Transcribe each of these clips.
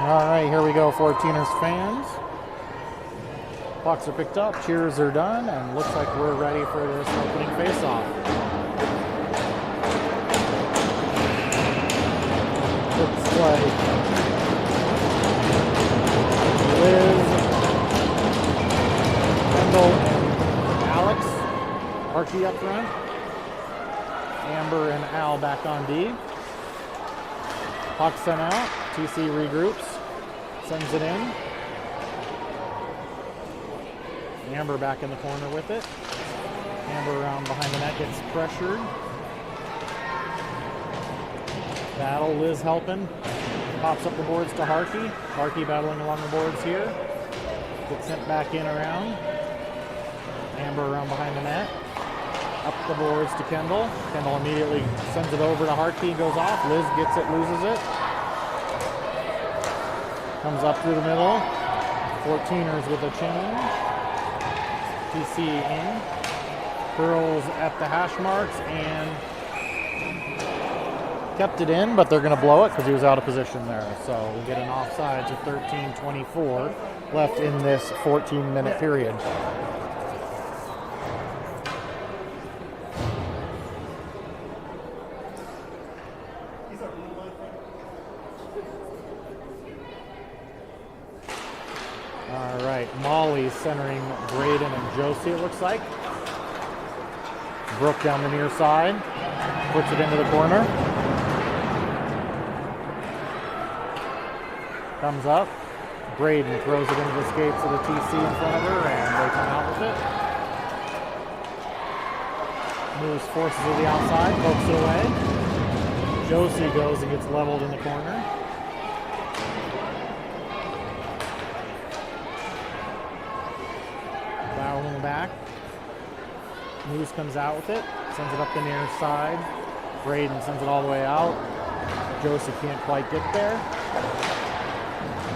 All right, here we go, 14ers fans. Pucks are picked up, cheers are done, and looks like we're ready for this opening face-off. Looks like Liz, Kendall, and Alex, Archie up front. Amber and Al back on D. Puck sent out, TC regroups, sends it in. Amber back in the corner with it. Amber around behind the net, gets pressured. Battle, Liz helping. Pops up the boards to Harkey. Harkey battling along the boards here. Gets sent back in around. Amber around behind the net. Up the boards to Kendall. Kendall immediately sends it over to Harkey, goes off. Liz gets it, loses it. Comes up through the middle. 14ers with a change. TC in, curls at the hash marks and kept it in, but they're going to blow it because he was out of position there. So we'll get an offside to 13:24 left in this 14-minute period. All right, Molly centering Braden and Josie, it looks like. Brooke down the near side, puts it into the corner. Comes up. Braden throws it into the skates of the TC in front of her, and they come out with it. Moves forces to the outside, pokes it away. Josie goes and gets leveled in the corner. In the back. Moose comes out with it, sends it up the near side. Braden sends it all the way out. Josie can't quite get there.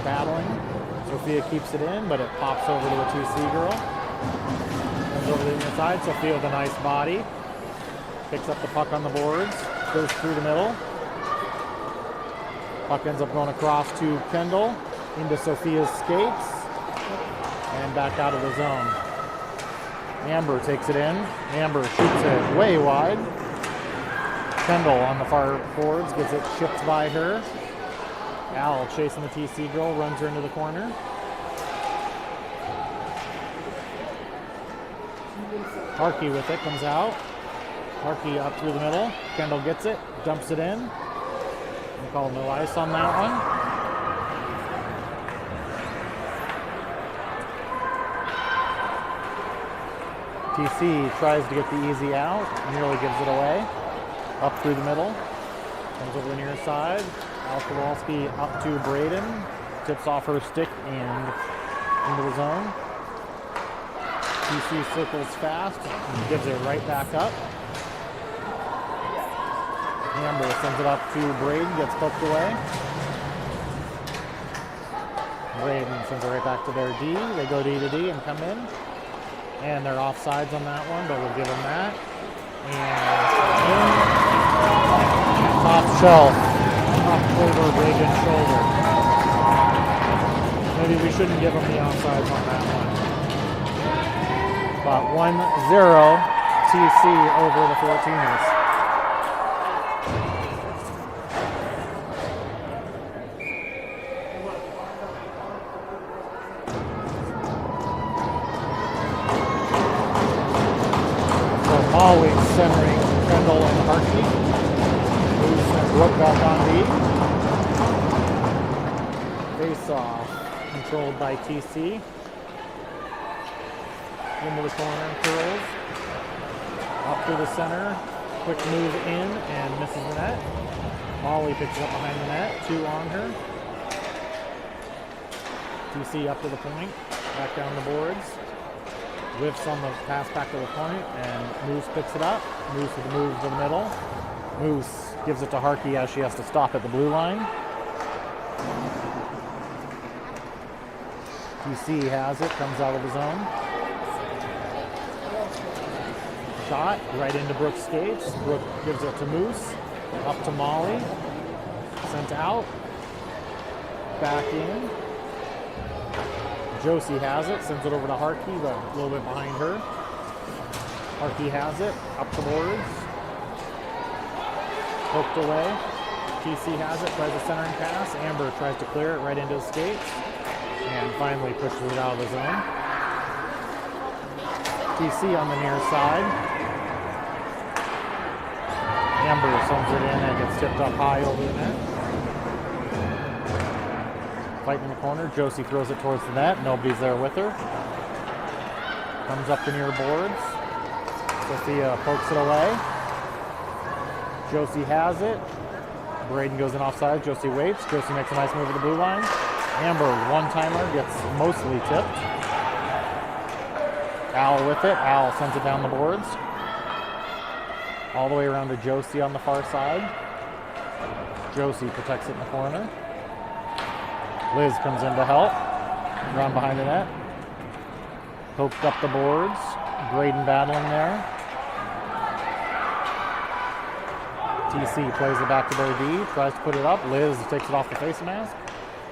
Battling. Sophia keeps it in, but it pops over to the 2C girl. Comes over to the inside. Sophia with a nice body. Picks up the puck on the boards. Goes through the middle. Puck ends up going across to Kendall. Into Sophia's skates. And back out of the zone. Amber takes it in. Amber shoots it way wide. Kendall on the far boards gets it chipped by her. Al chasing the TC girl, runs her into the corner. Harkey with it, comes out. Harkey up through the middle. Kendall gets it, dumps it in. We call no ice on that one. TC tries to get the easy out, nearly gives it away. Up through the middle, comes over the near side. Al Kowalski up to Braden, tips off her stick and into the zone. TC circles fast and gives it right back up. Amber sends it up to Braden, gets poked away. Braden sends it right back to their D. They go D to D and come in. And they're offsides on that one, but we'll give them that. And top shelf, up over Reagan's shoulder. Maybe we shouldn't give them the offsides on that one. But 1-0 TC over the 14ers. Always centering Kendall and Harkey. Moves and Brooke back on D. Face off, controlled by TC. Into the corner, curls. Up to the center. Quick move in and misses the net. Molly picks it up behind the net. 2 on her. TC up to the point. Back down the boards. Whiffs on the pass back to the point, and Moose picks it up. Moose with the move to the middle. Moose gives it to Harkey as she has to stop at the blue line. TC has it, comes out of the zone. Shot right into Brooke's skates. Brooke gives it to Moose. Up to Molly. Sent out. back in. Josie has it, sends it over to Harkey, but a little bit behind her. Harkey has it, up the boards. Poked away. TC has it, tries a centering pass. Amber tries to clear it right into the skates. And finally pushes it out of the zone. TC on the near side. Amber sends it in and gets tipped up high over the net. Fight in the corner. Josie throws it towards the net. Nobody's there with her. Comes up the near boards. Sophia pokes it away. Josie has it. Braden goes in offside. Josie waits. Josie makes a nice move at the blue line. Amber, one-timer, gets mostly tipped. Al with it. Al sends it down the boards. All the way around to Josie on the far side. Josie protects it in the corner. Liz comes in to help. Run behind the net. Poked up the boards. Braden battling there. TC plays it back to their D. Tries to put it up. Liz takes it off the face mask.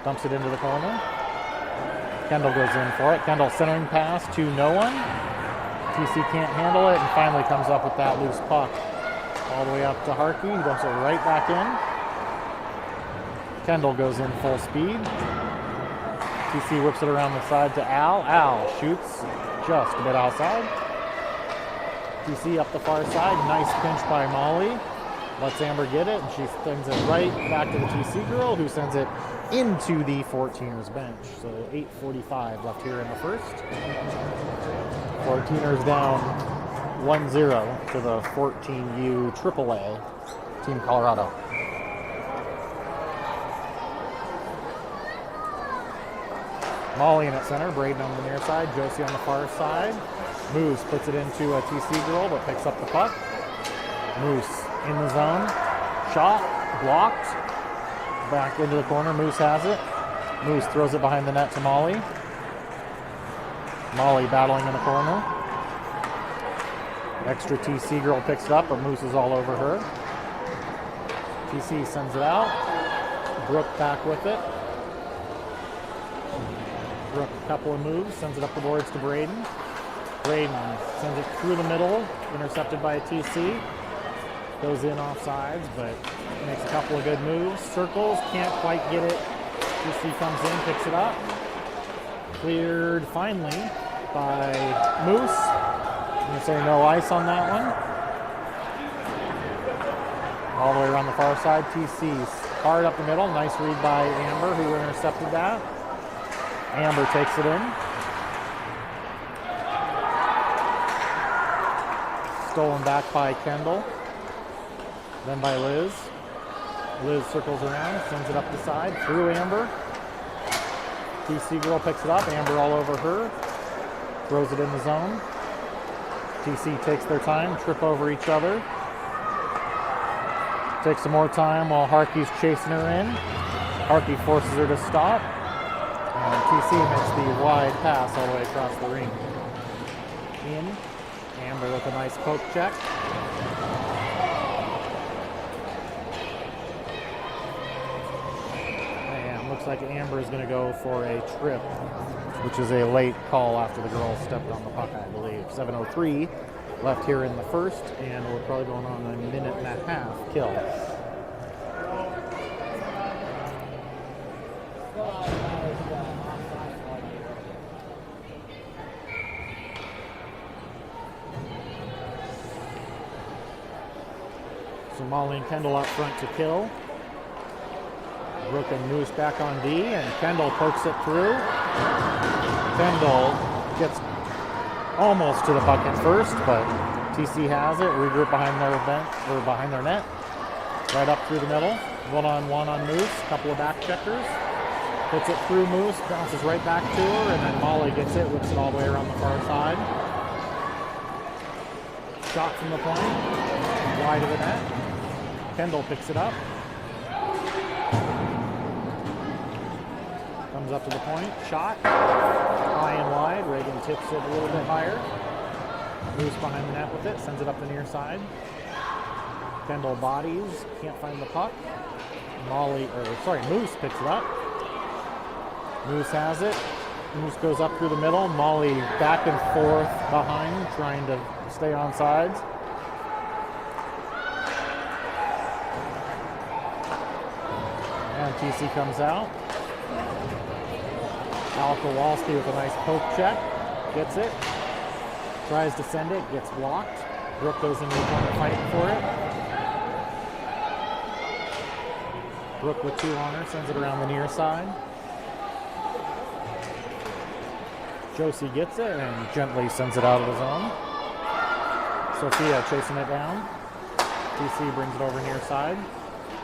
Dumps it into the corner. Kendall goes in for it. Kendall centering pass to no one. TC can't handle it and finally comes up with that loose puck. All the way up to Harkey. He dumps it right back in. Kendall goes in full speed. TC whips it around the side to Al. Al shoots just a bit outside. TC up the far side. Nice pinch by Molly. Lets Amber get it, and she sends it right back to the TC girl, who sends it into the 14ers bench. So 8:45 left here in the first. 14ers down 1-0 to the 14U AAA Team Colorado. Molly in at center, Braden on the near side, Josie on the far side. Moose puts it into a TC girl, but picks up the puck. Moose in the zone. Shot. Blocked. Back into the corner. Moose has it. Moose throws it behind the net to Molly. Molly battling in the corner. Extra TC girl picks it up, but Moose is all over her. TC sends it out. Brooke back with it. Brooke a couple of moves. Sends it up the boards to Braden. Braden sends it through the middle. Intercepted by a TC. Goes in offsides, but makes a couple of good moves. Circles, can't quite get it. TC comes in, picks it up. Cleared finally by Moose. I'm going to say no ice on that one. All the way around the far side, TC's hard up the middle. Nice read by Amber, who intercepted that. Amber takes it in. Stolen back by Kendall. Then by Liz. Liz circles around, sends it up the side, through Amber. TC girl picks it up, Amber all over her. Throws it in the zone. TC takes their time, trip over each other. Takes some more time while Harkey's chasing her in. Harkey forces her to stop. And TC makes the wide pass all the way across the ring. In. Amber with a nice poke check. Looks like Amber is going to go for a trip, which is a late call after the girl stepped on the puck, I believe. 7:03 left here in the first, and we're probably going on a minute and a half kill. So Molly and Kendall up front to kill. Brooke and Moose back on D, and Kendall pokes it through. Kendall gets almost to the puck at first, but TC has it. Regroup behind their bench, or behind their net. Right up through the middle. One-on-one on Moose. Couple of back checkers. Puts it through Moose, bounces right back to her, and then Molly gets it, whips it all the way around the far side. Shot from the point, wide of the net. Kendall picks it up. Comes up to the point, shot, high and wide. Reagan tips it a little bit higher. Moose behind the net with it, sends it up the near side. Kendall bodies, can't find the puck. Moose picks it up. Moose has it. Moose goes up through the middle. Molly back and forth behind, trying to stay on sides. And TC comes out. Al Kowalski with a nice poke check. Gets it. Tries to send it. Gets blocked. Brooke goes into the corner fighting for it. Brooke with 2 on her. Sends it around the near side. Josie gets it and gently sends it out of the zone. Sophia chasing it down. TC brings it over near side.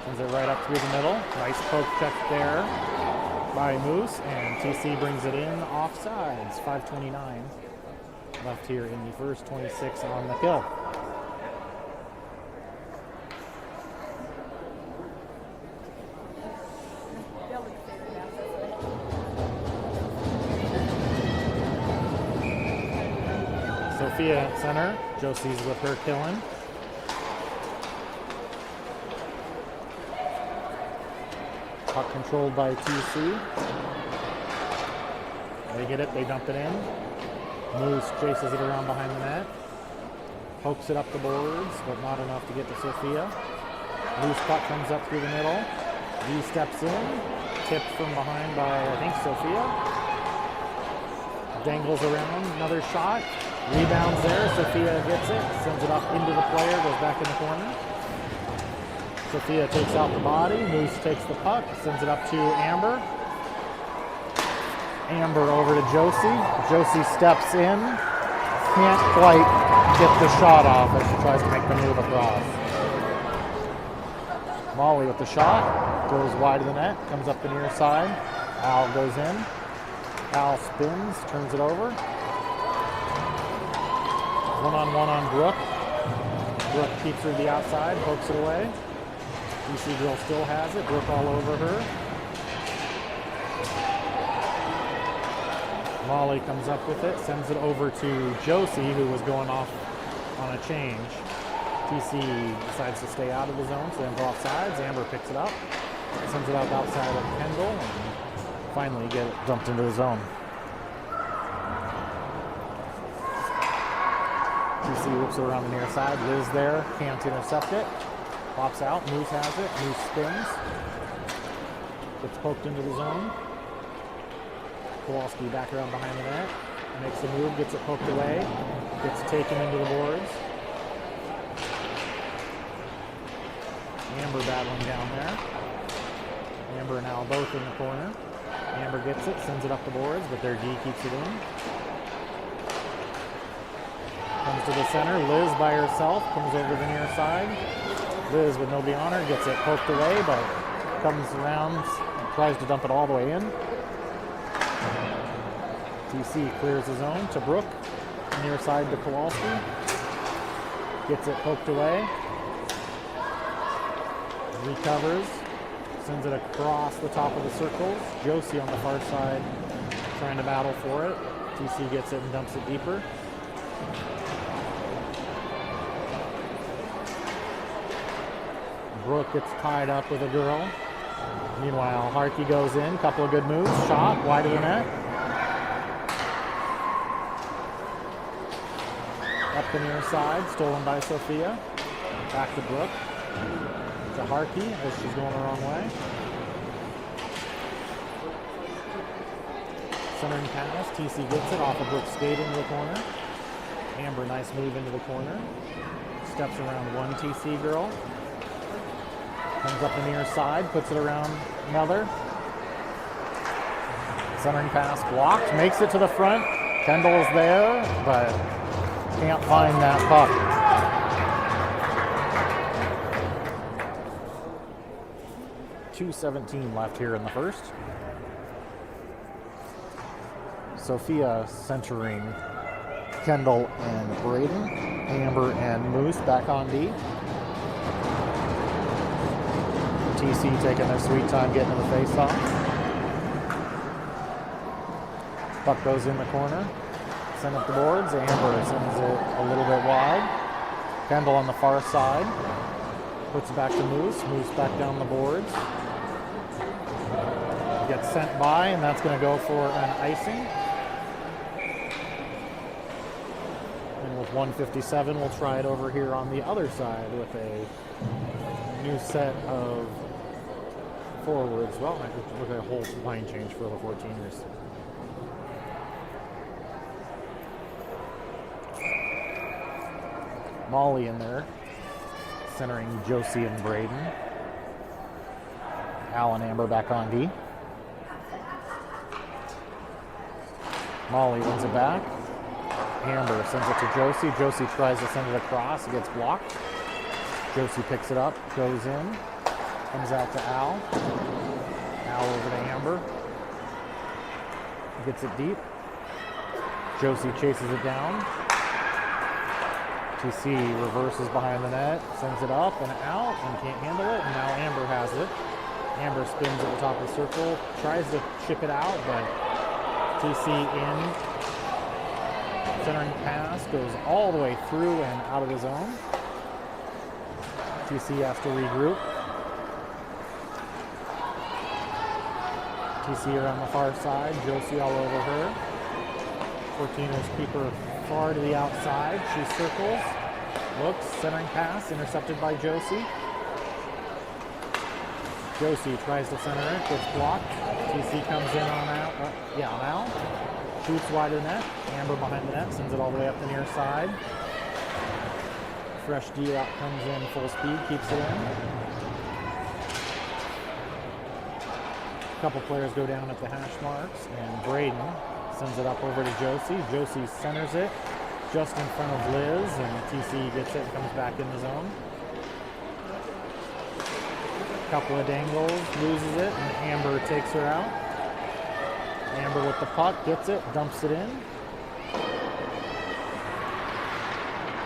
Sends it right up through the middle. Nice poke check there by Moose. And TC brings it in offsides. 5:29 left here in the first, 26 on the kill. Sophia at center. Josie's with her killing. Puck controlled by TC. They get it, they dump it in. Moose chases it around behind the net. Pokes it up the boards, but not enough to get to Sophia. Loose puck comes up through the middle. V steps in. Tipped from behind by, I think, Sophia. Dangles around, another shot. Rebounds there, Sophia gets it, sends it up into the player, goes back in the corner. Sophia takes out the body, Moose takes the puck, sends it up to Amber. Amber over to Josie. Josie steps in, can't quite get the shot off as she tries to make the move across. Molly with the shot, goes wide of the net, comes up the near side. Al goes in. Al spins, turns it over. One-on-one on Brooke. Brooke keeps her to the outside, pokes it away. TC girl still has it. Brooke all over her. Molly comes up with it, sends it over to Josie, who was going off on a change. TC decides to stay out of the zone, so then go off sides. Amber picks it up, sends it out outside of Kendall, and finally get it dumped into the zone. TC whips it around the near side. Liz there, can't intercept it. Pops out, Moose has it. Moose spins. Gets poked into the zone. Kowalski back around behind the net. Makes a move, gets it poked away. Gets taken into the boards. Amber battling down there. Amber and Al both in the corner. Amber gets it, sends it up the boards, but their D keeps it in. Comes to the center. Liz by herself comes over the near side. Liz with nobody on her gets it poked away, but comes around and tries to dump it all the way in. TC clears the zone to Brooke. Near side to Kowalski. Gets it poked away. Recovers. Sends it across the top of the circles. Josie on the far side trying to battle for it. TC gets it and dumps it deeper. Brooke gets tied up with a girl. Meanwhile, Harkey goes in. Couple of good moves. Shot wide of the net. Up the near side. Stolen by Sophia. Back to Brooke. To Harkey as she's going the wrong way. Centering pass. TC gets it off of Brooke's skate into the corner. Amber, nice move into the corner. Steps around one TC girl. Comes up the near side, puts it around another. Centering pass blocked, makes it to the front. Kendall's there, but can't find that puck. .217 left here in the first. Sophia centering Kendall and Braden. Amber and Moose back on D. TC taking their sweet time getting to the face-off. Puck goes in the corner. Send up the boards. Amber sends it a little bit wide. Kendall on the far side. Puts it back to Moose. Moose back down the boards. gets sent by, and that's going to go for an icing. And with 157, we'll try it over here on the other side with a new set of forwards. Well, I could look at a whole line change for the 14ers. Molly in there, centering Josie and Braden. Al and Amber back on D. Molly wins it back. Amber sends it to Josie. Josie tries to send it across. It gets blocked. Josie picks it up, goes in, comes out to Al. Al over to Amber. Gets it deep. Josie chases it down. TC reverses behind the net, sends it up and out, and can't handle it. And now Amber has it. Amber spins at the top of the circle, tries to chip it out, but TC in. Centering pass goes all the way through and out of the zone. TC has to regroup. TC around the far side, Josie all over her. 14ers keep her far to the outside. She circles, looks, centering pass, intercepted by Josie. Josie tries to center it, gets blocked. TC comes in on out. On out. Shoots wide of the net. Amber behind the net, sends it all the way up the near side. Fresh D out comes in full speed, keeps it in. A couple players go down at the hash marks, and Braden sends it up over to Josie. Josie centers it just in front of Liz, and TC gets it and comes back in the zone. Couple of dangles, loses it, and Amber takes her out. Amber with the puck, gets it, dumps it in.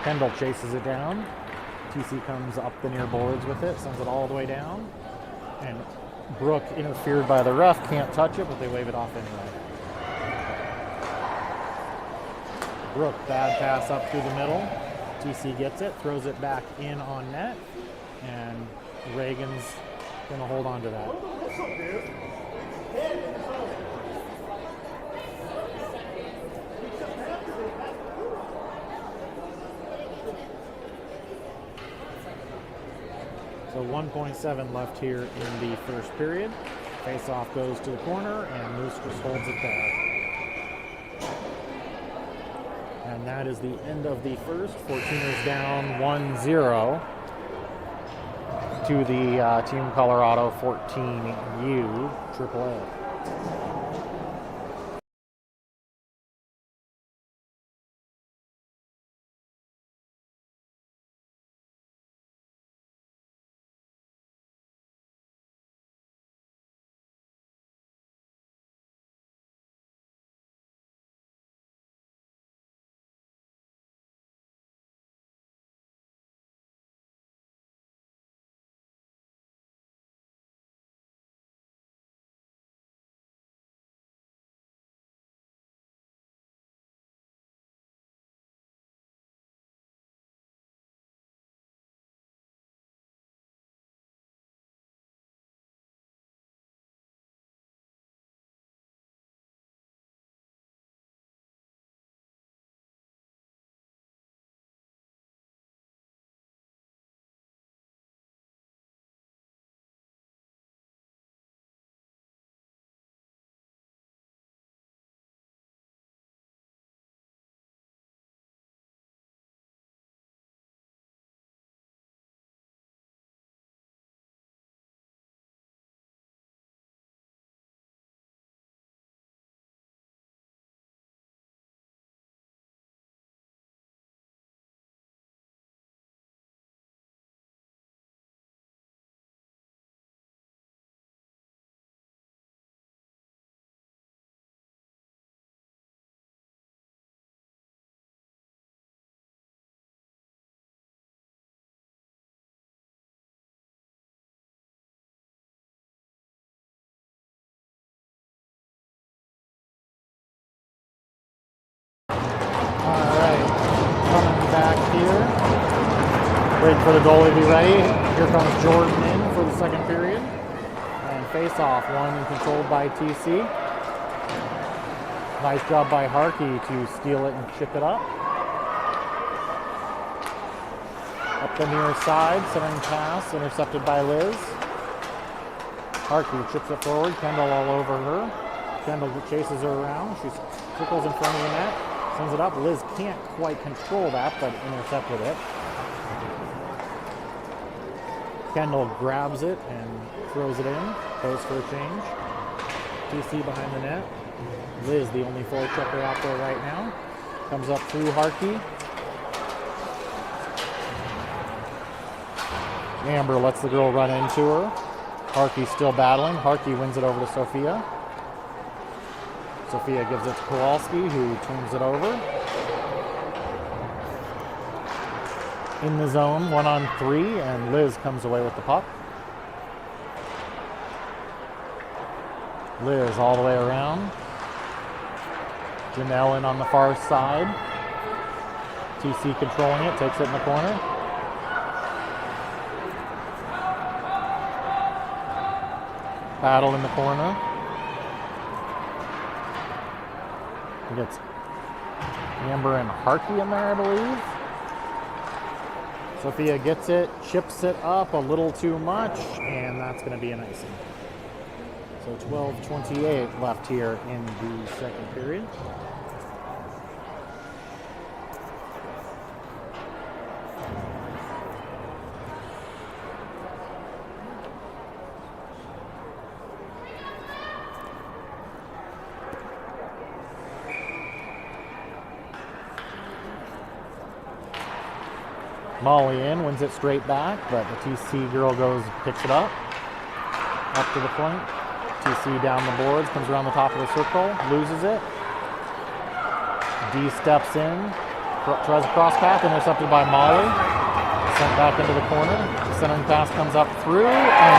Kendall chases it down. TC comes up the near boards with it, sends it all the way down. And Brooke, interfered by the ref, can't touch it, but they wave it off anyway. Brooke, bad pass up through the middle. TC gets it, throws it back in on net, and Reagan's going to hold on to that. So 1.7 left here in the first period. Face-off goes to the corner, and Moose just holds it there. And that is the end of the first. 14ers down 1-0 to the Team Colorado 14U AAA. Waiting for the goalie to be ready. Here comes Jordan in for the second period. And face-off, one controlled by TC. Nice job by Harkey to steal it and chip it up. Up the near side, centering pass, intercepted by Liz. Harkey chips it forward, Kendall all over her. Kendall chases her around. She circles in front of the net, sends it up. Liz can't quite control that, but intercepted it. Kendall grabs it and throws it in, goes for a change. TC behind the net. Liz, the only forechecker out there right now, comes up through Harkey. Amber lets the girl run into her. Harkey's still battling. Harkey wins it over to Sophia. Sophia gives it to Kowalski, who turns it over. In the zone, 1-on-3, and Liz comes away with the puck. Liz all the way around. Janelle in on the far side. TC controlling it, takes it in the corner. Battle in the corner. He gets Amber and Harkey in there, I believe. Sophia gets it, chips it up a little too much, and that's going to be an icing. So 12:28 left here in the second period. Molly in, wins it straight back, but the TC girl picks it up to the point. TC down the boards, comes around the top of the circle, loses it. D steps in, tries a cross path, intercepted by Molly. Sent back into the corner. Centering pass comes up through, and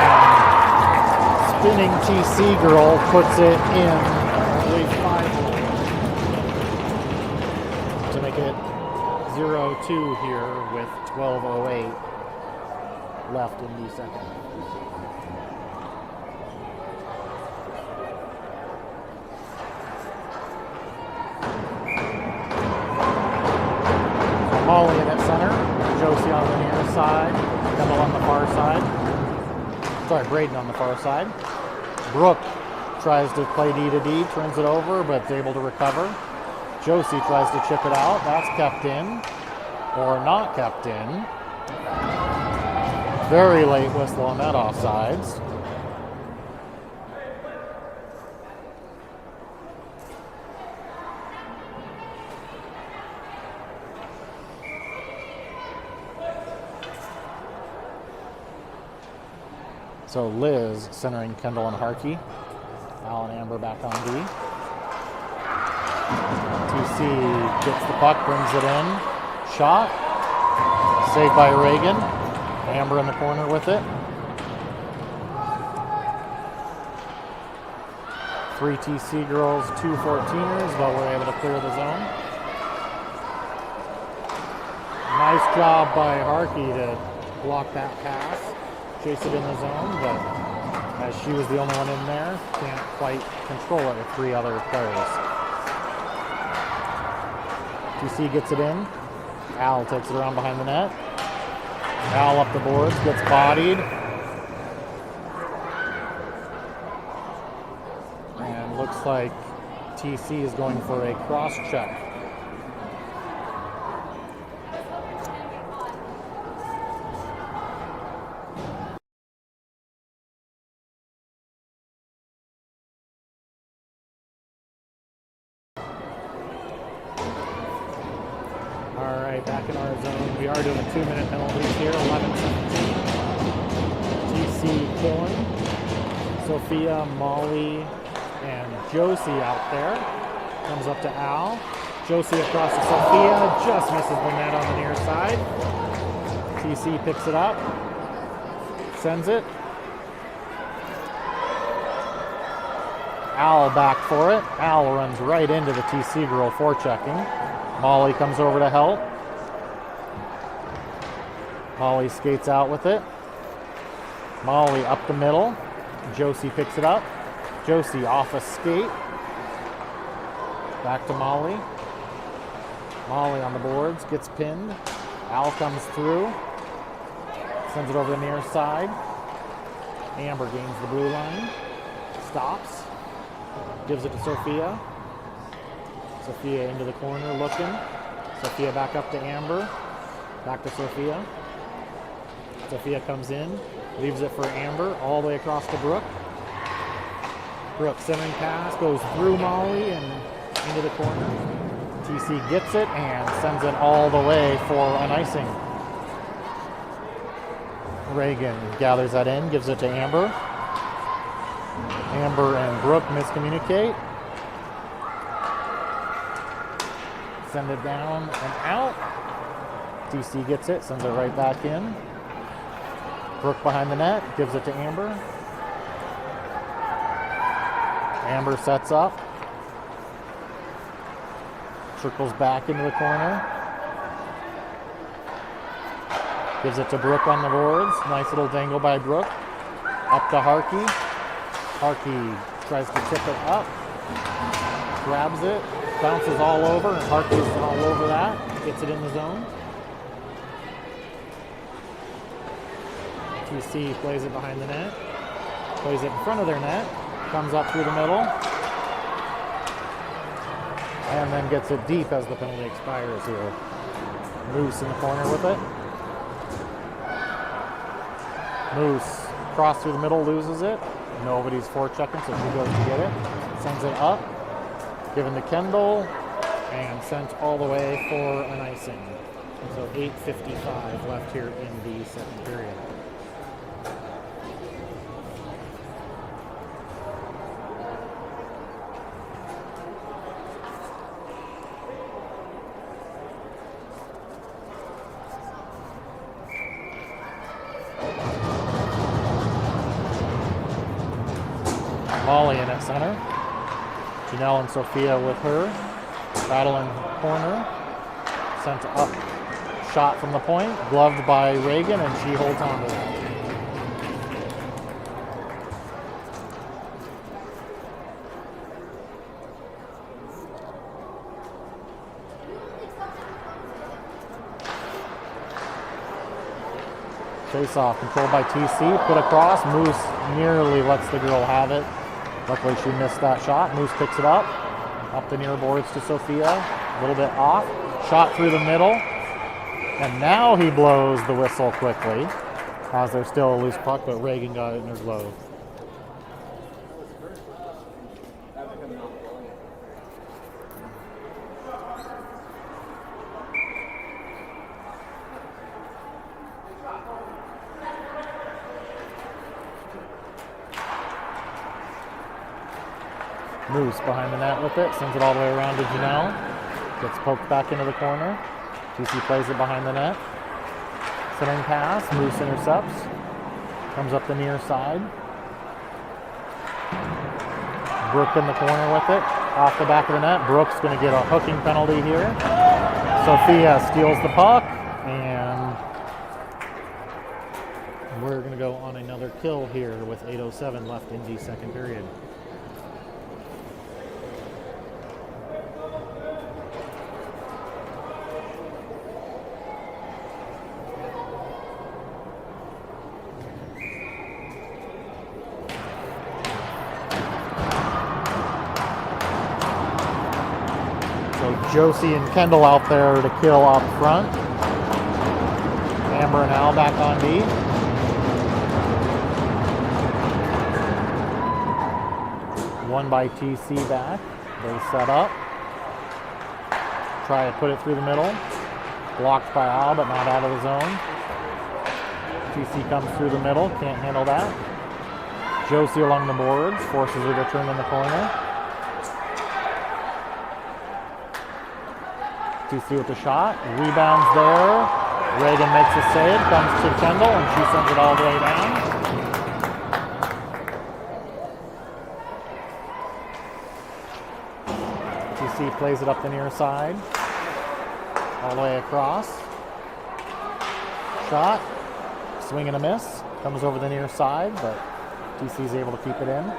spinning TC girl puts it in. Only 5 to make it 0-2 here with 12:08 left in the second. Molly in at center, Josie on the near side, Kendall on the far side. Sorry, Braden on the far side. Brooke tries to play D to D, turns it over, but is able to recover. Josie tries to chip it out. That's kept in, or not kept in. Very late whistle on that offsides. So Liz centering Kendall and Harkey. Al and Amber back on D. TC gets the puck, brings it in. Shot. Saved by Reagan. Amber in the corner with it. 3 TC girls, 2 14ers, but we're able to clear the zone. Nice job by Harkey to block that pass. Chase it in the zone, but as she was the only one in there, can't quite control it with 3 other players. TC gets it in. Al takes it around behind the net. Al up the boards, gets bodied. And looks like TC is going for a cross check. Back in our zone. We are doing 2-minute penalties here, 11-17. TC killing. Sophia, Molly, and Josie out there. Comes up to Al. Josie across to Sophia, just misses the net on the near side. TC picks it up, sends it. Al back for it. Al runs right into the TC girl forechecking. Molly comes over to help. Molly skates out with it. Molly up the middle. Josie picks it up. Josie off a skate. Back to Molly. Molly on the boards, gets pinned. Al comes through. Sends it over the near side. Amber gains the blue line. Stops. Gives it to Sophia. Sophia into the corner looking. Sophia back up to Amber. Back to Sophia. Sophia comes in. Leaves it for Amber all the way across to Brooke. Brooke centering pass goes through Molly and into the corner. TC gets it and sends it all the way for an icing. Reagan gathers that in, gives it to Amber. Amber and Brooke miscommunicate. Send it down and out. TC gets it, sends it right back in. Brooke behind the net, gives it to Amber. Amber sets up. Trickles back into the corner. Gives it to Brooke on the boards. Nice little dangle by Brooke. Up to Harkey. Harkey tries to tip it up. Grabs it. Bounces all over, and Harkey's all over that. Gets it in the zone. TC plays it behind the net. Plays it in front of their net. Comes up through the middle. And then gets it deep as the penalty expires here. Moose in the corner with it. Moose cross through the middle, loses it. Nobody's forechecking, so she goes to get it. Sends it up. Given to Kendall. And sent all the way for an icing. So 8:55 left here in the second period. Molly in at center. Janelle and Sophia with her. Battling corner. Sent up. Shot from the point. Gloved by Reagan, and she holds on to that. Face off. Controlled by TC. Put across. Moose nearly lets the girl have it. Luckily she missed that shot. Moose picks it up. Up the near boards to Sophia. A little bit off. Shot through the middle. And now he blows the whistle quickly. As there's still a loose puck, but Reagan got it in her glove. Moose behind the net with it, sends it all the way around to Janelle. Gets poked back into the corner. TC plays it behind the net. Centering pass, Moose intercepts. Comes up the near side. Brooke in the corner with it. Off the back of the net. Brooke's going to get a hooking penalty here. Sophia steals the puck. And we're going to go on another kill here with 8:07 left in the second period. Josie and Kendall out there to kill up front. Amber and Al back on D. One by TC back. They set up. Try to put it through the middle. Blocked by Al, but not out of the zone. TC comes through the middle. Can't handle that. Josie along the boards. Forces her to turn in the corner. TC with the shot, rebounds there. Reagan makes a save, comes to Kendall, and she sends it all the way down. TC plays it up the near side, all the way across. Shot, swing and a miss, comes over the near side, but TC's able to keep it in.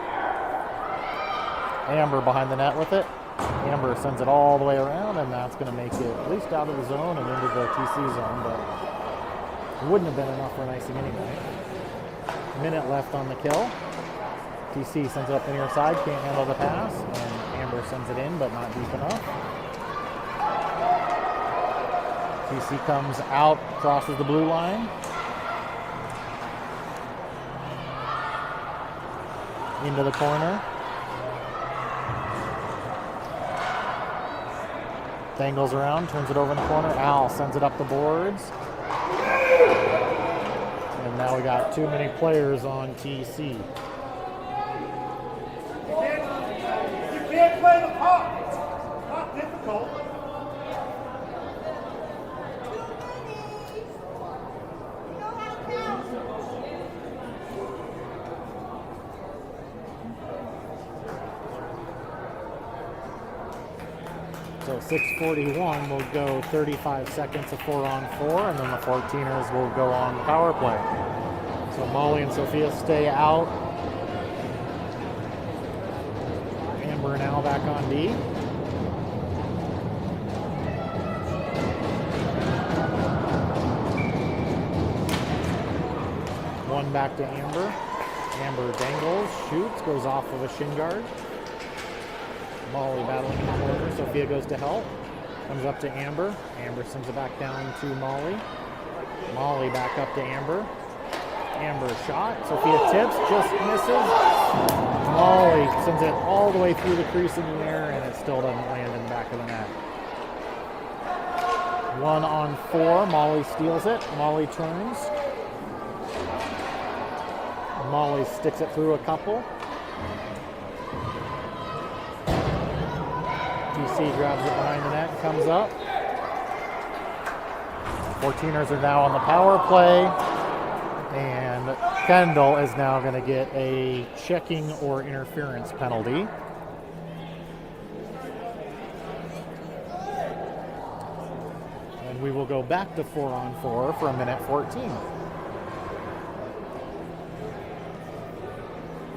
Amber behind the net with it. Amber sends it all the way around, and that's going to make it at least out of the zone and into the TC zone, but it wouldn't have been enough for an icing anyway. Minute left on the kill. TC sends it up the near side, can't handle the pass, and Amber sends it in, but not deep enough. TC comes out, crosses the blue line. Into the corner. Dangles around, turns it over in the corner. Al sends it up the boards. And now we got too many players on TC. You can't play the puck. It's not difficult. So 6:41 will go 35 seconds of 4-on-4, and then the 14ers will go on power play. So Molly and Sophia stay out. Amber and Al back on D. One back to Amber. Amber dangles, shoots, goes off of a shin guard. Molly battling in the corner. Sophia goes to help. Comes up to Amber. Amber sends it back down to Molly. Molly back up to Amber. Amber shot. Sophia tips, just misses. Molly sends it all the way through the crease in the air, and it still doesn't land in the back of the net. 1-on-4. Molly steals it. Molly turns. Molly sticks it through a couple. TC grabs it behind the net, comes up. 14ers are now on the power play, and Kendall is now going to get a checking or interference penalty. And we will go back to 4-on-4 for a minute 14.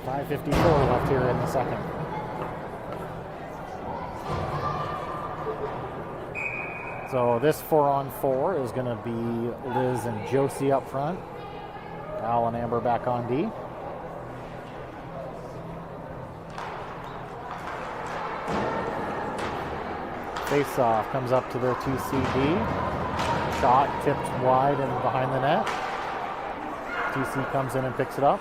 5:54 left here in the second. So this 4-on-4 is going to be Liz and Josie up front. Al and Amber back on D. Face-off comes up to the TCD. Shot tipped wide and behind the net. TC comes in and picks it up.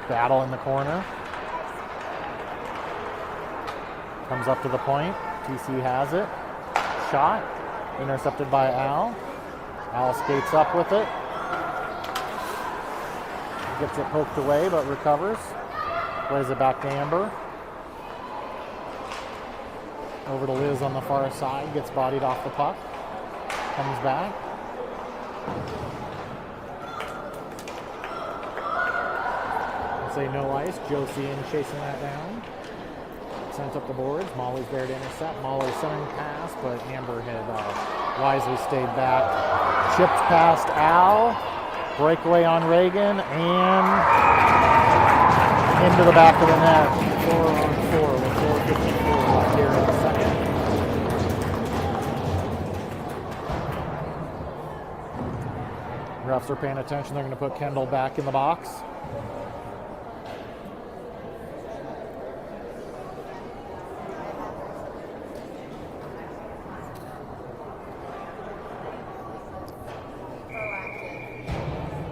Battle in the corner. Comes up to the point. TC has it. Shot. Intercepted by Al. Al skates up with it. Gets it poked away, but recovers. Plays it back to Amber. Over to Liz on the far side. Gets bodied off the puck. Comes back. I'll say no ice. Josie in chasing that down. Sent up the boards. Molly's there to intercept. Molly's centering pass, but Amber had wisely stayed back. Chipped past Al. Breakaway on Reagan, and into the back of the net. 4-on-4 with 4:54 left here in the second. Refs are paying attention. They're going to put Kendall back in the box.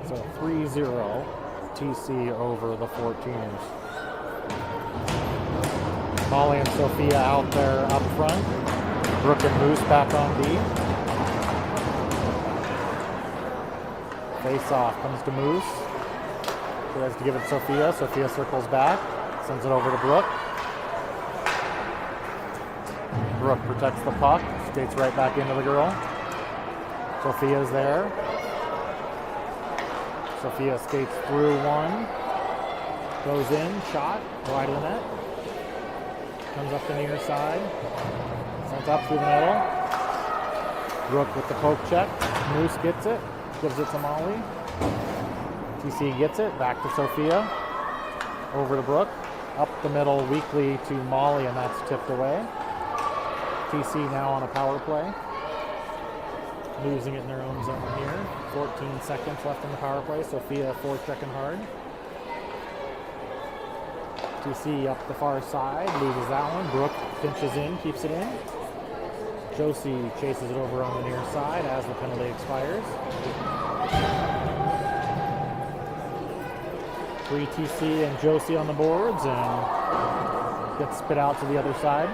So 3-0 TC over the 14ers. Molly and Sophia out there up front. Brooke and Moose back on D. Face off comes to Moose. She has to give it to Sophia. Sophia circles back. Sends it over to Brooke. Brooke protects the puck. Skates right back into the girl. Sophia's there. Sophia skates through one. Goes in. Shot. Wide of the net. Comes up the near side. Sent up through the middle. Brooke with the poke check. Moose gets it. Gives it to Molly. TC gets it, back to Sophia, over to Brooke, up the middle weakly to Molly, and that's tipped away. TC now on a power play, losing it in their own zone here. 14 seconds left in the power play. Sophia forechecking hard. TC up the far side, loses that one. Brooke pinches in, keeps it in. Josie chases it over on the near side as the penalty expires. 3 TC and Josie on the boards, and gets spit out to the other side.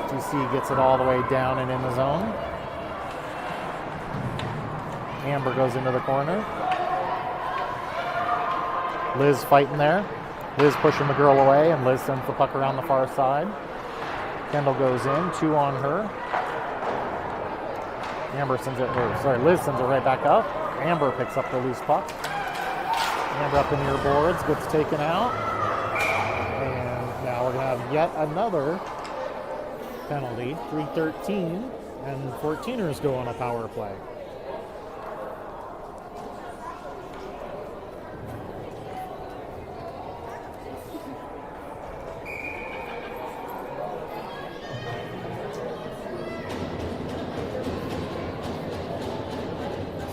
TC gets it all the way down and in the zone. Amber goes into the corner. Liz fighting there. Liz pushing the girl away, and Liz sends the puck around the far side. Kendall goes in, 2 on her. Liz sends it right back up. Amber picks up the loose puck. Amber up the near boards, gets taken out. And now we're going to have yet another penalty. 3:13, and 14ers go on a power play.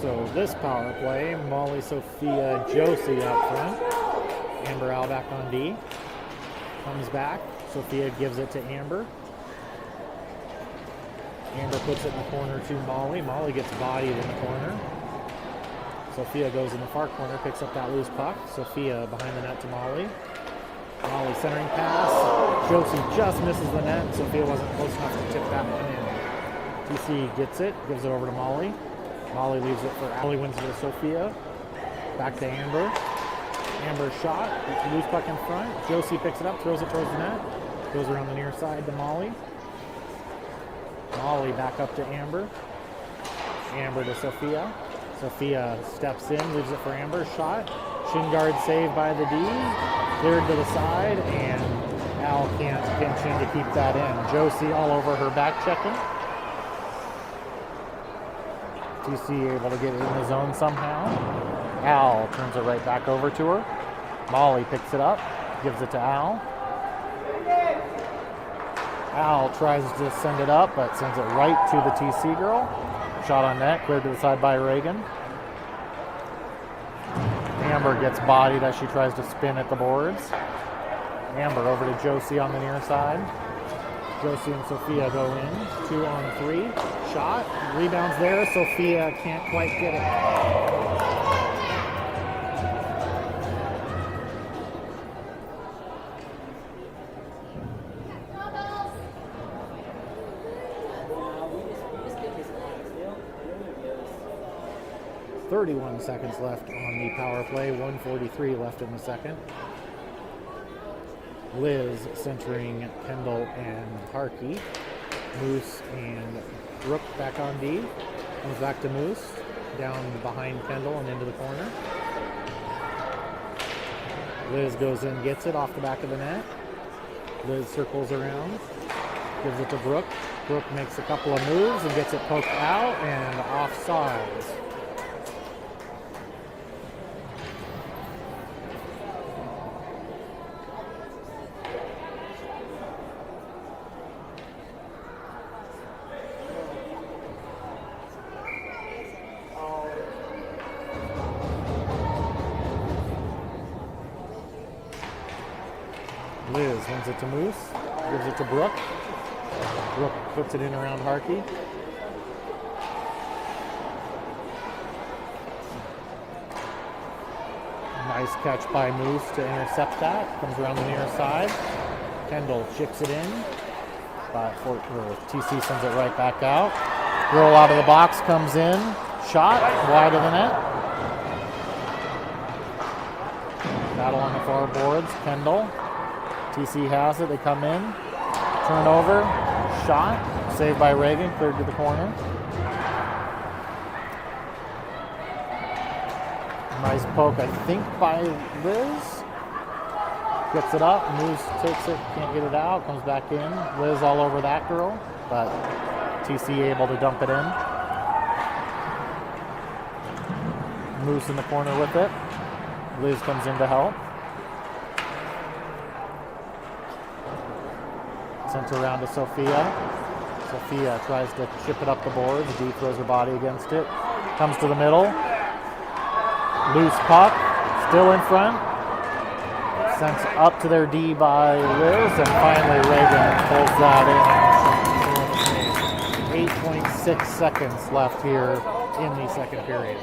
So this power play, Molly, Sophia, Josie up front. Amber Al back on D. Comes back. Sophia gives it to Amber. Amber puts it in the corner to Molly. Molly gets bodied in the corner. Sophia goes in the far corner, picks up that loose puck. Sophia behind the net to Molly. Molly centering pass. Josie just misses the net. Sophia wasn't close enough to tip that one in. TC gets it, gives it over to Molly. Molly leaves it for Molly, wins it to Sophia. Back to Amber. Amber shot, loose puck in front. Josie picks it up, throws it towards the net. Goes around the near side to Molly. Molly back up to Amber. Amber to Sophia. Sophia steps in, leaves it for Amber. Shot. Shin guard saved by the D. Cleared to the side, and Al can't pinch in to keep that in. Josie all over her back checking. TC able to get it in the zone somehow. Al turns it right back over to her. Molly picks it up, gives it to Al. Al tries to send it up, but sends it right to the TC girl. Shot on net, cleared to the side by Reagan. Amber gets bodied as she tries to spin at the boards. Amber over to Josie on the near side. Josie and Sophia go in, 2 on 3. Shot, rebounds there. Sophia can't quite get it. 31 seconds left on the power play, 1:43 left in the second. Liz centering Kendall and Harkey. Moose and Brooke back on D. Comes back to Moose, down behind Kendall and into the corner. Liz goes in, gets it off the back of the net. Liz circles around, gives it to Brooke. Brooke makes a couple of moves and gets it poked out and offsides. Liz wins it to Moose, gives it to Brooke. Brooke puts it in around Harkey. Nice catch by Moose to intercept that. Comes around the near side. Kendall chips it in, but TC sends it right back out. Roll out of the box, comes in. Shot, wide of the net. Battle on the far boards, Kendall. TC has it, they come in, turnover, shot, saved by Reagan, cleared to the corner. Nice poke, I think, by Liz. Gets it up, Moose takes it, can't get it out, comes back in. Liz all over that girl, but TC able to dump it in. Moose in the corner with it. Liz comes in to help. Sent around to Sophia. Sophia tries to chip it up the boards. Dee throws her body against it. Comes to the middle. Loose puck. Still in front. Sent up to their D by Liz. And finally Reagan pulls that in. 8.6 seconds left here in the second period.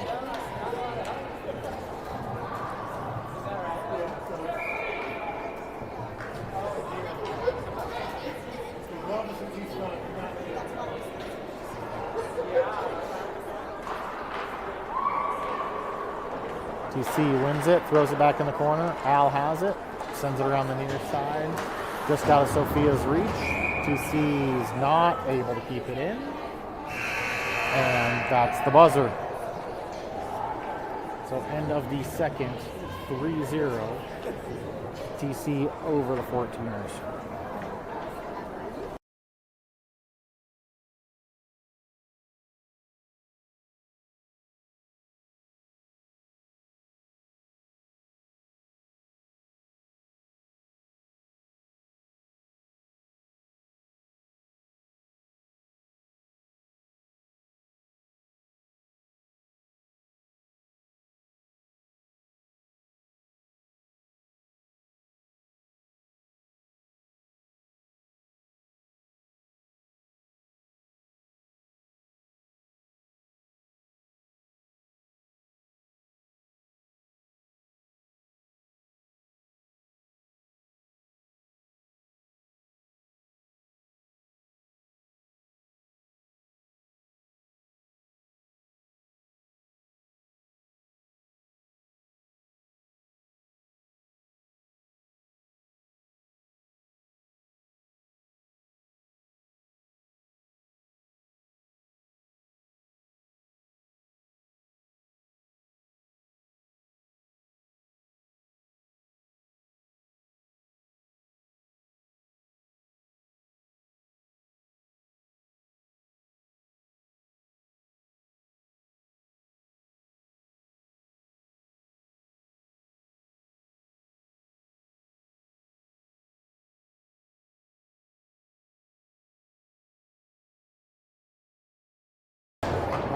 TC wins it, throws it back in the corner. Al has it, sends it around the near side, just out of Sophia's reach. TC's not able to keep it in, and that's the buzzer. So end of the second, 3-0. TC over the 14ers.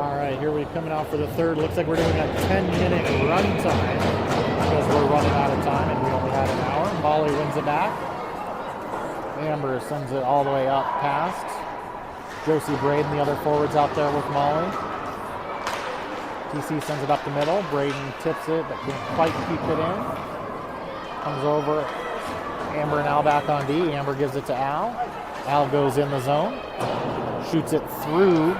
All right, here we're coming out for the third. Looks like we're doing a 10-minute run time because we're running out of time and we only had an hour. Molly wins it back. Amber sends it all the way up past. Josie Braden, the other forwards out there with Molly. TC sends it up the middle. Braden tips it, but can't quite keep it in. Comes over. Amber and Al back on D. Amber gives it to Al. Al goes in the zone. Shoots it through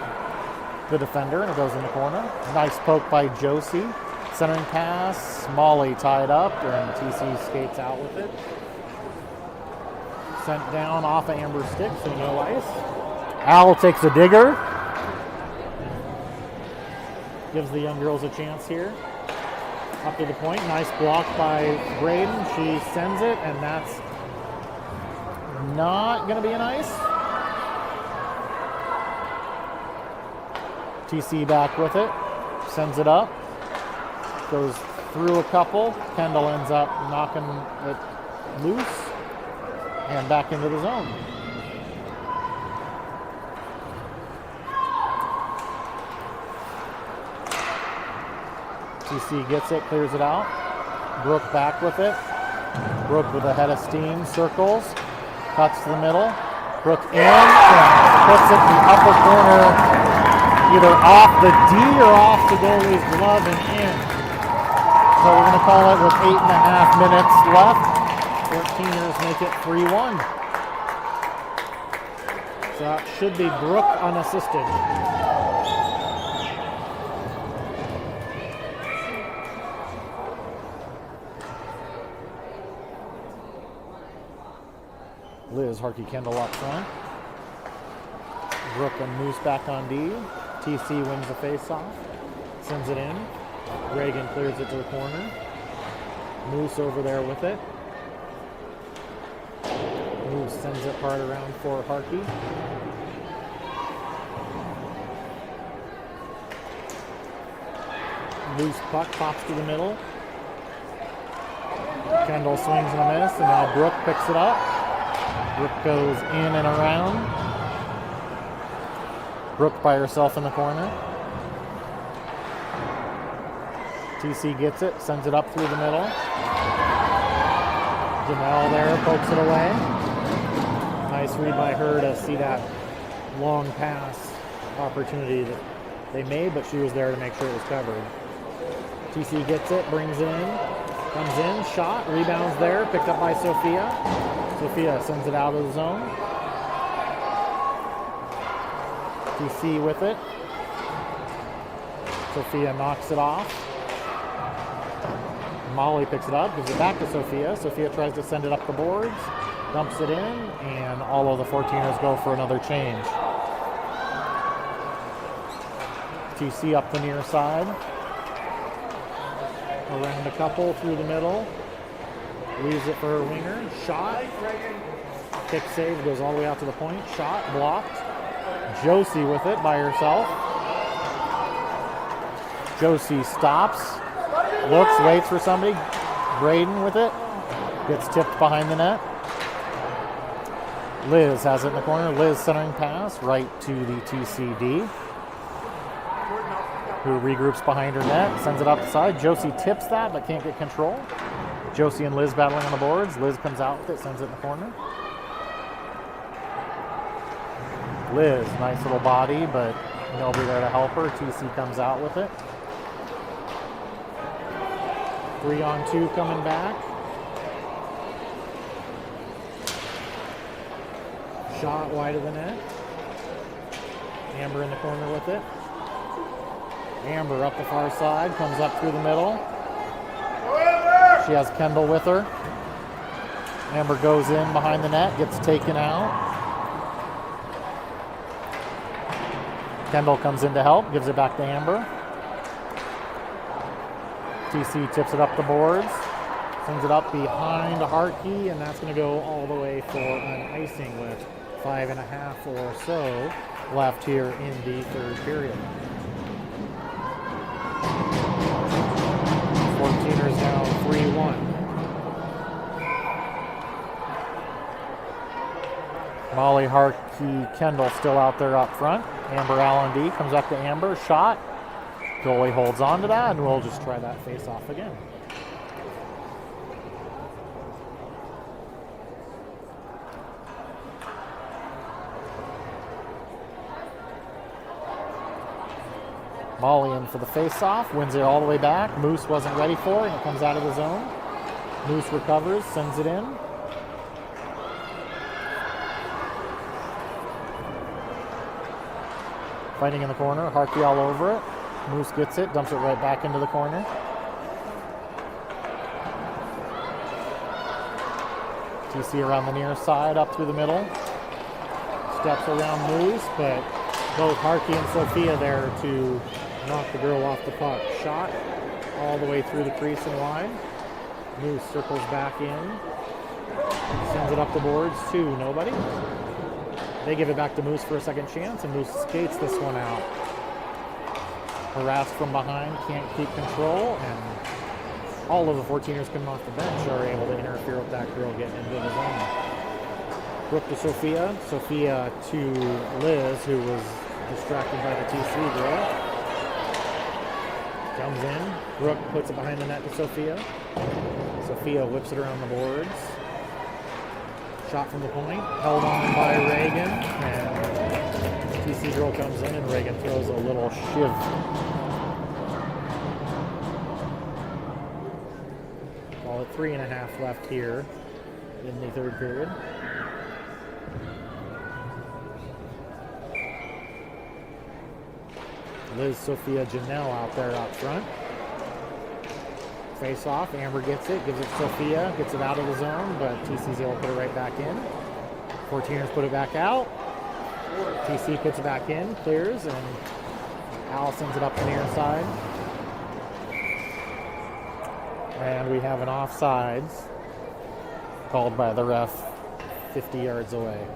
the defender, and it goes in the corner. Nice poke by Josie. Centering pass. Molly tied up, and TC skates out with it. Sent down off of Amber's stick, so no ice. Al takes a digger. Gives the young girls a chance here. Up to the point. Nice block by Braden. She sends it, and that's not going to be an ice. TC back with it, sends it up, goes through a couple. Kendall ends up knocking it loose and back into the zone. TC gets it, clears it out. Brooke back with it. Brooke with a head of steam, circles, cuts to the middle. Brooke in and puts it in the upper corner, either off the D or off the goalie's glove and in. So we're going to call it with 8.5 minutes left. 14ers make it 3-1. So that should be Brooke unassisted. Liz Harkey Kendall up front. Brooke and Moose back on D. TC wins the face-off, sends it in. Reagan clears it to the corner. Moose over there with it. Moose sends it hard around for Harkey. Loose puck pops to the middle. Kendall swings and a miss, and now Brooke picks it up. Brooke goes in and around. Brooke by herself in the corner. TC gets it, sends it up through the middle. Janelle there pokes it away. Nice read by her to see that long pass opportunity that they made, but she was there to make sure it was covered. TC gets it, brings it in, comes in, shot, rebounds there, picked up by Sophia. Sophia sends it out of the zone. TC with it. Sophia knocks it off. Molly picks it up, gives it back to Sophia. Sophia tries to send it up the boards, dumps it in, and all of the 14ers go for another change. TC up the near side. Around a couple through the middle. Leaves it for her winger. Shot. Kick save, goes all the way out to the point. Shot, blocked. Josie with it by herself. Josie stops. Looks, waits for somebody. Braden with it. Gets tipped behind the net. Liz has it in the corner. Liz centering pass right to the TCD, who regroups behind her net, sends it up the side. Josie tips that, but can't get control. Josie and Liz battling on the boards. Liz comes out with it, sends it in the corner. Liz, nice little body, but nobody there to help her. TC comes out with it. 3-on-2 coming back. Shot wide of the net. Amber in the corner with it. Amber up the far side, comes up through the middle. She has Kendall with her. Amber goes in behind the net, gets taken out. Kendall comes in to help, gives it back to Amber. TC tips it up the boards, sends it up behind Harkey, and that's going to go all the way for an icing with 5.5 or so left here in the third period. 14ers down 3-1. Molly, Harkey, Kendall still out there up front. Amber Allen D comes up to Amber, shot. Goalie holds on to that, and we'll just try that face off again. Molly in for the face-off, wins it all the way back. Moose wasn't ready for it, and it comes out of the zone. Moose recovers, sends it in. Fighting in the corner, Harkey all over it. Moose gets it, dumps it right back into the corner. TC around the near side, up through the middle. Steps around Moose, but both Harkey and Sophia there to knock the girl off the puck. Shot all the way through the crease and wide. Moose circles back in. Sends it up the boards to nobody. They give it back to Moose for a second chance, and Moose skates this one out. Harassed from behind, can't keep control, and all of the 14ers coming off the bench are able to interfere with that girl getting into the zone. Brooke to Sophia. Sophia to Liz, who was distracted by the TC girl. Comes in. Brooke puts it behind the net to Sophia. Sophia whips it around the boards. Shot from the point. Held on by Reagan. And TC girl comes in, and Reagan throws a little shiv. Call it 3.5 left here in the third period. Liz, Sophia, Janelle out there up front. Face off, Amber gets it, gives it to Sophia, gets it out of the zone, but TC's able to put it right back in. 14ers put it back out. TC puts it back in, clears, and Al sends it up the near side. And we have an offsides called by the ref 50 yards away.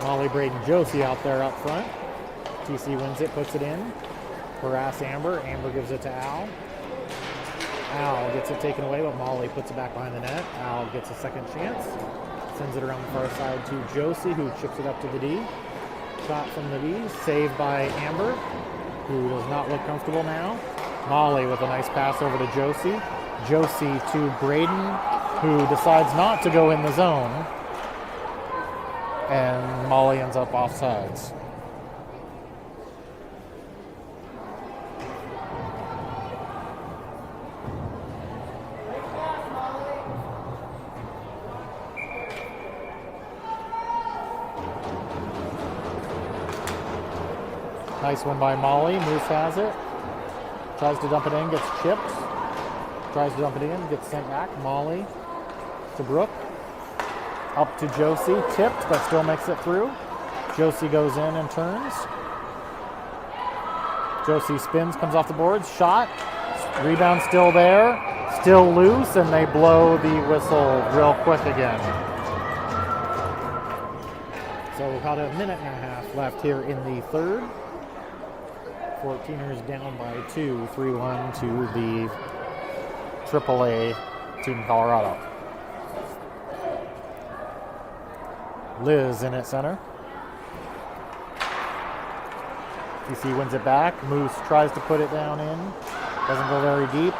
Molly, Braden, Josie out there up front. TC wins it, puts it in. Harass Amber. Amber gives it to Al. Al gets it taken away, but Molly puts it back behind the net. Al gets a second chance. Sends it around the far side to Josie, who chips it up to the D. Shot from the D, saved by Amber, who does not look comfortable now. Molly with a nice pass over to Josie. Josie to Braden, who decides not to go in the zone. And Molly ends up offsides. Nice one by Molly. Moose has it. Tries to dump it in, gets chipped. Tries to dump it in, gets sent back. Molly to Brooke. Up to Josie. Tipped, but still makes it through. Josie goes in and turns. Josie spins, comes off the boards. Shot. Rebound still there. Still loose, and they blow the whistle real quick again. So about a minute and a half left here in the third. 14ers down by 2, 3-1 to the AAA Team Colorado. Liz in at center. TC wins it back. Moose tries to put it down in. Doesn't go very deep.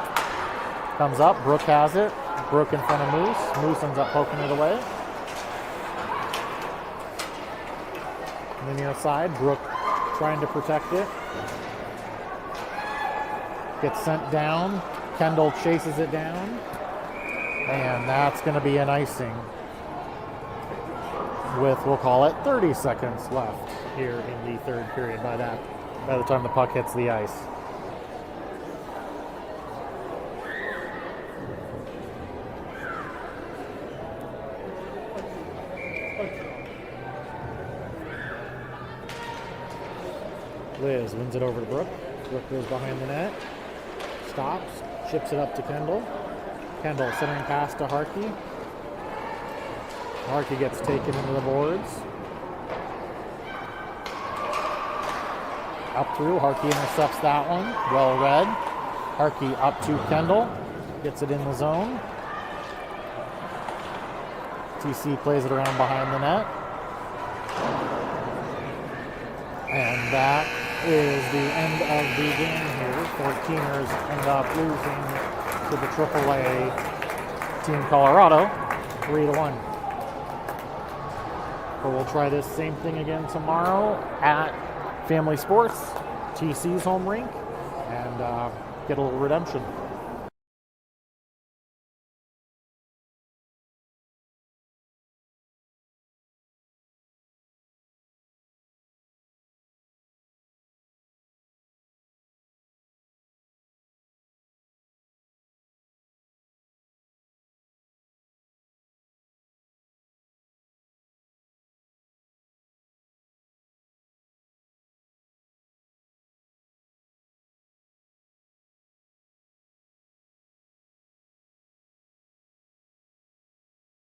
Comes up. Brooke has it. Brooke in front of Moose. Moose ends up poking it away. And then near side, Brooke trying to protect it. Gets sent down. Kendall chases it down. And that's going to be an icing with, we'll call it, 30 seconds left here in the third period by the time the puck hits the ice. Liz wins it over to Brooke. Brooke goes behind the net. Stops, chips it up to Kendall. Kendall centering pass to Harkey. Harkey gets taken into the boards. Up through, Harkey intercepts that one. Well read. Harkey up to Kendall. Gets it in the zone. TC plays it around behind the net. And that is the end of the game here. 14ers end up losing to the AAA Team Colorado 3-1. But we'll try this same thing again tomorrow at Family Sports, TC's home rink, and get a little redemption.